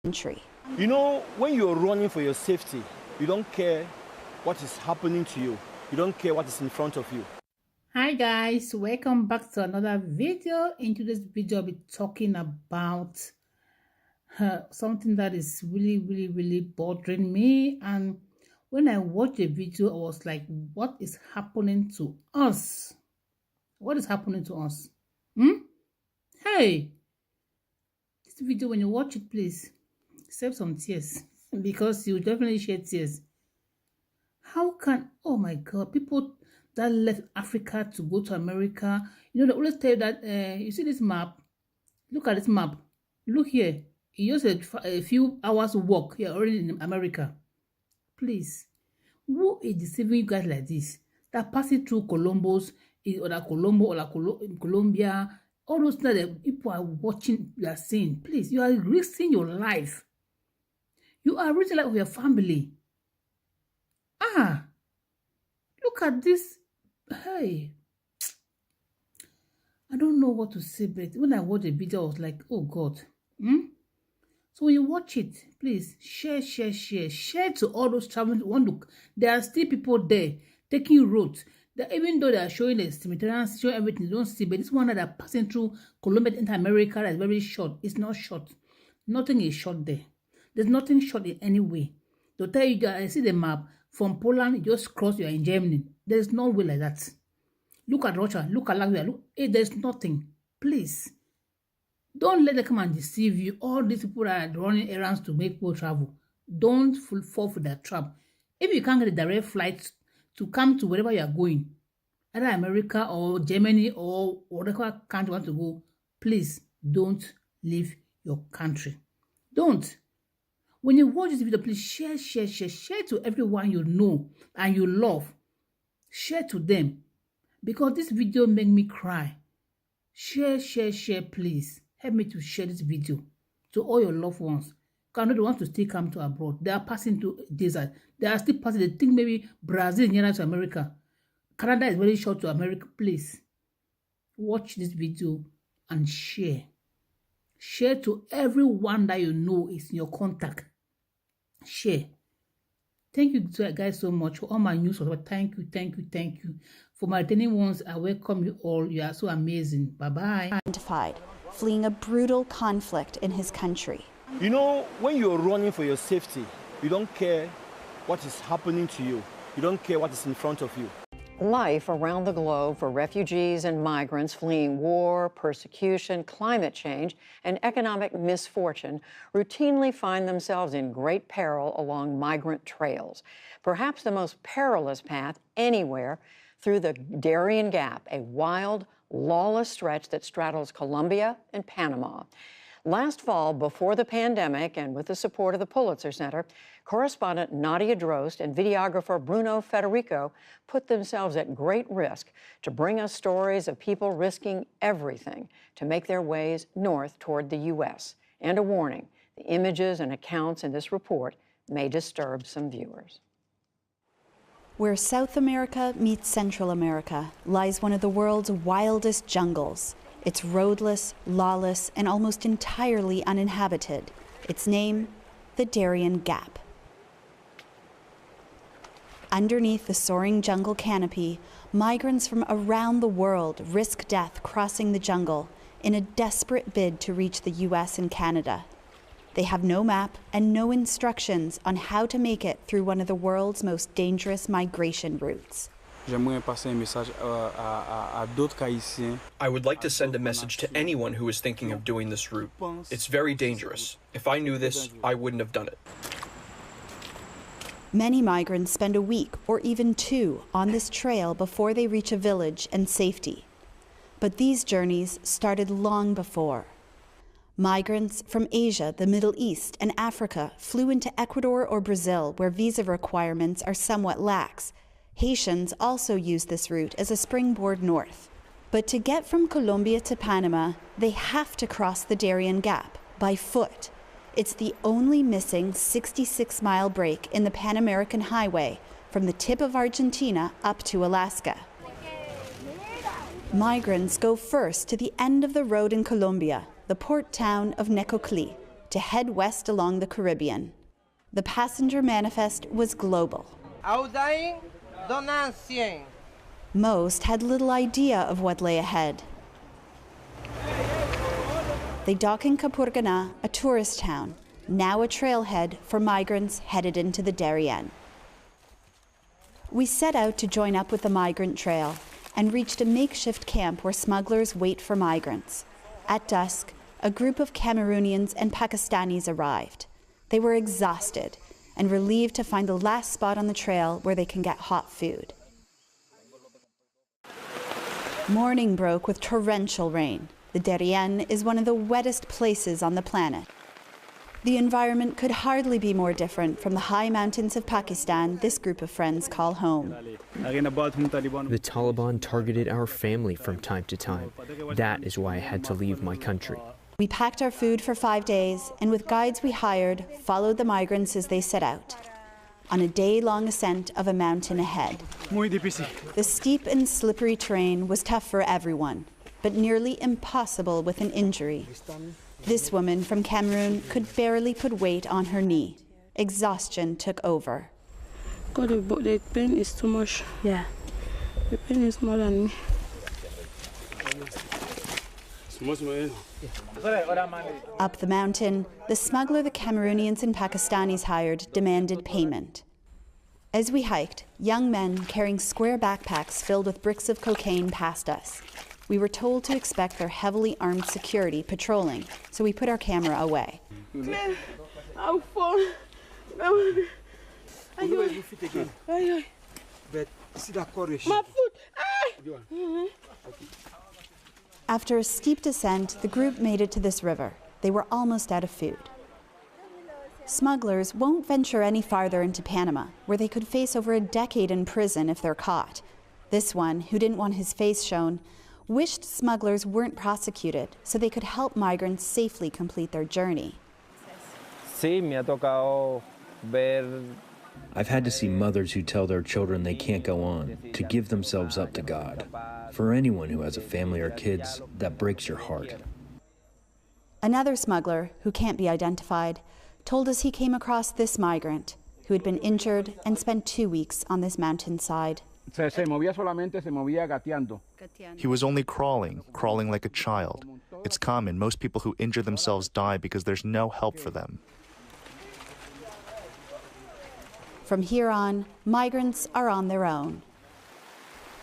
country. You know, when you're running for your safety, you don't care what is happening to you. You don't care what is in front of you. Hi guys, welcome back to another video. In today's video, I'll be talking about something that is really bothering me. And when I watched the video, I was like, what is happening to us? What is happening to us? Hey, this video, when you watch it, please save some tears because you definitely shed tears. How can, oh my God, people that left Africa to go to America, you know, they always tell you that, you see this map, look at this map, look here, you just a few hours walk, you're already in America. Please, who is deceiving you guys like this? That passing through Columbus, or that Colombo, or that Colombia, all those things that people are watching, they are saying, please, you are risking your life. You are risking the life of your family. Look at this. Hey, I don't know what to say, but when I watched the video, I was like, oh God. So when you watch it, please share to all those travelers who want to. There are still people there taking roads. That even though they are showing the cemetery, showing everything, you don't see, but this one that are passing through Colombia into America is very short. It's not short. Nothing is short there. There's nothing short in any way. They'll tell you, I see the map. From Poland, you just cross, you're in Germany. There's no way like that. Look at Russia, look at Latvia, look, there's nothing. Please, don't let them come and deceive you. All these people that are running errands to make people travel. Don't fall for that trap. If you can't get a direct flight to come to wherever you are going, either America or Germany or whatever country you want to go, please don't leave your country. Don't. When you watch this video, please share to everyone you know and you love. Share to them. Because this video made me cry. Share, please. Help me to share this video to all your loved ones. Because I know they want to still come to abroad. They are passing through desert. They are still passing. They think maybe Brazil is nearer to America. Canada is very short to America. Please, watch this video and share. Share to everyone that you know is in your contact. Share. Thank you guys so much for all my news. Thank you. For my returning ones, I welcome you all. You are so amazing. Bye-bye. Identified, fleeing a brutal conflict in his country. You know, when you're running for your safety, you don't care what is happening to you. You don't care what is in front of you. Life around the globe for refugees and migrants fleeing war, persecution, climate change, and economic misfortune routinely find themselves in great peril along migrant trails. Perhaps the most perilous path anywhere through the Darien Gap, a wild, lawless stretch that straddles Colombia and Panama. Last fall, before the pandemic and with the support of the Pulitzer Center, correspondent Nadia Drost and videographer Bruno Federico put themselves at great risk to bring us stories of people risking everything to make their ways north toward the U.S. And a warning, the images and accounts in this report may disturb some viewers. Where South America meets Central America lies one of the world's wildest jungles. It's roadless, lawless, and almost entirely uninhabited. Its name, the Darien Gap. Underneath the soaring jungle canopy, migrants from around the world risk death crossing the jungle in a desperate bid to reach the US and Canada. They have no map and no instructions on how to make it through one of the world's most dangerous migration routes. I would like to send a message to anyone who is thinking of doing this route. It's very dangerous. If I knew this, I wouldn't have done it. Many migrants spend a week or even 2 on this trail before they reach a village and safety. But these journeys started long before. Migrants from Asia, the Middle East, and Africa flew into Ecuador or Brazil, where visa requirements are somewhat lax. Haitians also use this route as a springboard north. But to get from Colombia to Panama, they have to cross the Darien Gap by foot. It's the only missing 66-mile break in the Pan American Highway from the tip of Argentina up to Alaska. Migrants go first to the end of the road in Colombia, the port town of Necoclí. to head west along the Caribbean. The passenger manifest was global. Most had little idea of what lay ahead. They dock in Capurganá, a tourist town, now a trailhead for migrants headed into the Darien. We set out to join up with the migrant trail and reached a makeshift camp where smugglers wait for migrants. At dusk, a group of Cameroonians and Pakistanis arrived. They were exhausted and relieved to find the last spot on the trail where they can get hot food. Morning broke with torrential rain. The Darien is one of the wettest places on the planet. The environment could hardly be more different from the high mountains of Pakistan this group of friends call home. The Taliban targeted our family from time to time. That is why I had to leave my country. We packed our food for 5 days and with guides we hired, followed the migrants as they set out on a day-long ascent of a mountain ahead. The steep and slippery terrain was tough for everyone, but nearly impossible with an injury. This woman from Cameroon could barely put weight on her knee. Exhaustion took over. God, the pain is too much. Yeah. The pain is more than me. Up the mountain, the smuggler the Cameroonians and Pakistanis hired demanded payment. As we hiked, young men carrying square backpacks filled with bricks of cocaine passed us. We were told to expect their heavily armed security patrolling, so we put our camera away. I'll fall. My foot. After a steep descent, the group made it to this river. They were almost out of food. Smugglers won't venture any farther into Panama, where they could face over a decade in prison if they're caught. This one, who didn't want his face shown, wished smugglers weren't prosecuted so they could help migrants safely complete their journey. I've had to see mothers who tell their children they can't go on, to give themselves up to God. For anyone who has a family or kids, that breaks your heart. Another smuggler, who can't be identified, told us he came across this migrant who had been injured and spent 2 weeks on this mountainside. He was only crawling like a child. It's common. Most people who injure themselves die because there's no help for them. From here on, migrants are on their own.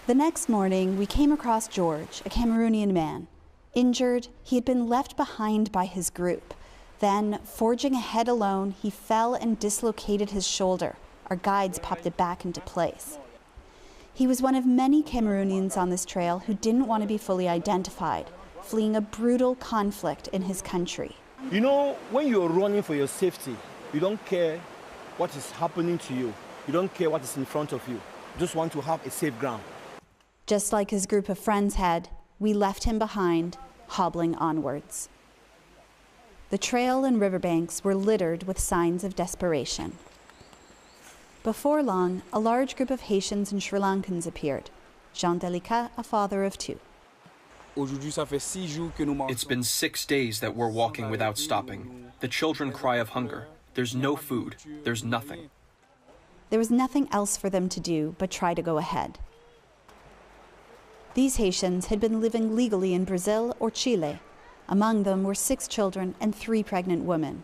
The next morning, we came across George, a Cameroonian man. Injured, he had been left behind by his group. Then, forging ahead alone, he fell and dislocated his shoulder. Our guides popped it back into place. He was one of many Cameroonians on this trail who didn't want to be fully identified, fleeing a brutal conflict in his country. You know, when you're running for your safety, you don't care what is happening to you. You don't care what is in front of you. You just want to have a safe ground. Just like his group of friends had, we left him behind, hobbling onwards. The trail and riverbanks were littered with signs of desperation. Before long, a large group of Haitians and Sri Lankans appeared. Jean Delicat, a father of 2. It's been 6 days that we're walking without stopping. The children cry of hunger. There's no food. There's nothing. There was nothing else for them to do but try to go ahead. These Haitians had been living legally in Brazil or Chile. Among them were 6 children and 3 pregnant women.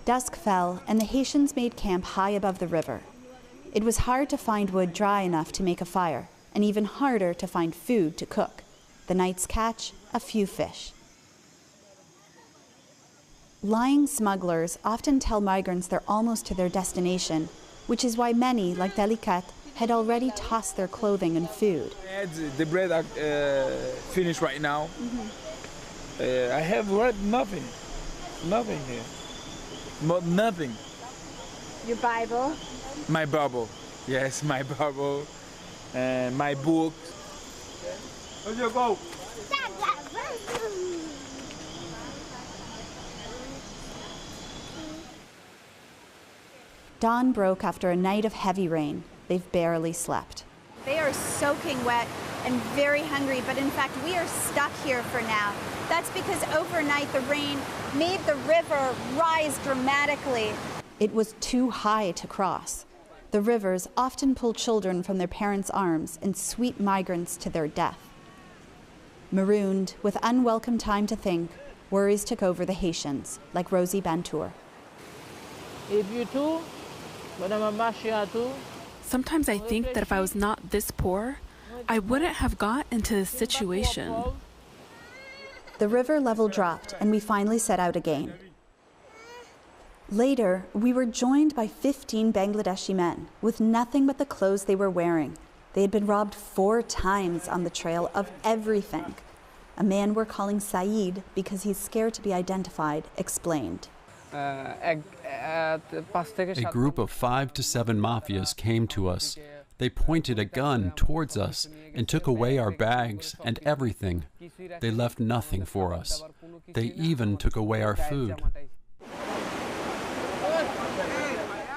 Dusk fell, and the Haitians made camp high above the river. It was hard to find wood dry enough to make a fire, and even harder to find food to cook. The night's catch, a few fish. Lying smugglers often tell migrants they're almost to their destination, which is why many, like Delicat, had already tossed their clothing and food. The bread are finished right now. I have nothing here. Nothing. Your Bible? My Bible. Yes, my Bible. And my book. Where'd you go? Dawn broke after a night of heavy rain. They've barely slept. They are soaking wet. and very hungry, but in fact, we are stuck here for now. That's because overnight the rain made the river rise dramatically. It was too high to cross. The rivers often pull children from their parents' arms and sweep migrants to their death. Marooned, with unwelcome time to think, worries took over the Haitians, like Rosie Bantour. Sometimes I think that if I was not this poor, I wouldn't have got into this situation. The river level dropped and we finally set out again. Later, we were joined by 15 Bangladeshi men with nothing but the clothes they were wearing. They had been robbed 4 times on the trail of everything. A man we're calling Saeed because he's scared to be identified explained. A group of 5 to 7 mafias came to us. They pointed a gun towards us and took away our bags and everything. They left nothing for us. They even took away our food.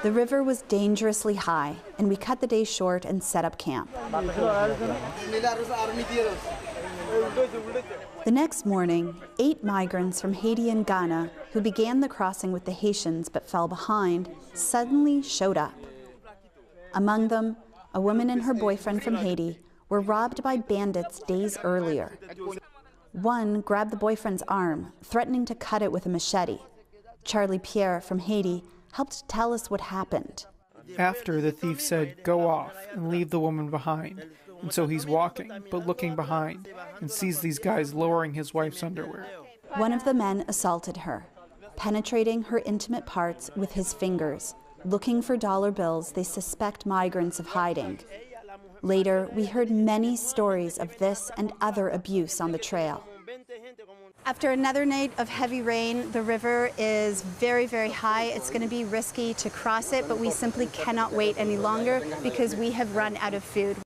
The river was dangerously high, and we cut the day short and set up camp. The next morning, 8 migrants from Haiti and Ghana, who began the crossing with the Haitians but fell behind, suddenly showed up. Among them, a woman and her boyfriend from Haiti were robbed by bandits days earlier. One grabbed the boyfriend's arm, threatening to cut it with a machete. Charlie Pierre from Haiti helped tell us what happened. After, the thief said, "Go off and leave the woman behind." And so he's walking, but looking behind, and sees these guys lowering his wife's underwear. One of the men assaulted her, penetrating her intimate parts with his fingers, looking for dollar bills they suspect migrants of hiding. Later, we heard many stories of this and other abuse on the trail. After another night of heavy rain, the river is very, very high. It's going to be risky to cross it, but we simply cannot wait any longer because we have run out of food.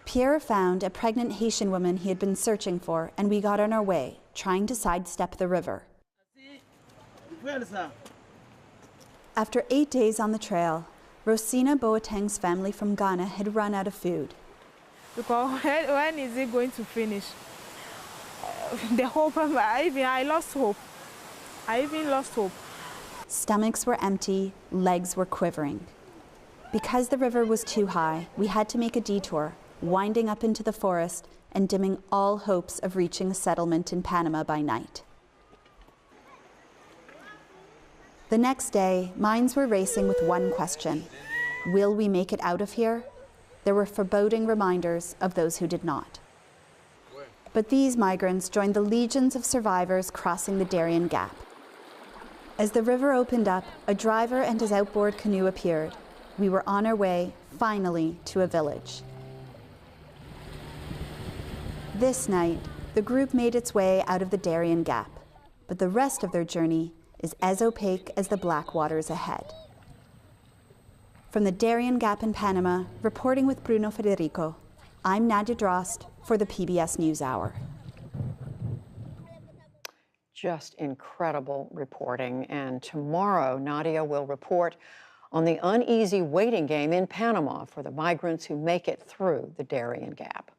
Pierre found a pregnant Haitian woman he had been searching for, and we got on our way, trying to sidestep the river. After 8 days on the trail, Rosina Boateng's family from Ghana had run out of food. Because when is it going to finish? The hope, I lost hope. I even lost hope. Stomachs were empty, legs were quivering. Because the river was too high, we had to make a detour, winding up into the forest and dimming all hopes of reaching a settlement in Panama by night. The next day, minds were racing with one question: will we make it out of here? There were foreboding reminders of those who did not. But these migrants joined the legions of survivors crossing the Darien Gap. As the river opened up, a driver and his outboard canoe appeared. We were on our way, finally, to a village. This night, the group made its way out of the Darien Gap, but the rest of their journey is as opaque as the black waters ahead. From the Darien Gap in Panama, reporting with Bruno Federico, I'm Nadia Drost for the PBS NewsHour. Just incredible reporting. And tomorrow, Nadia will report on the uneasy waiting game in Panama for the migrants who make it through the Darien Gap.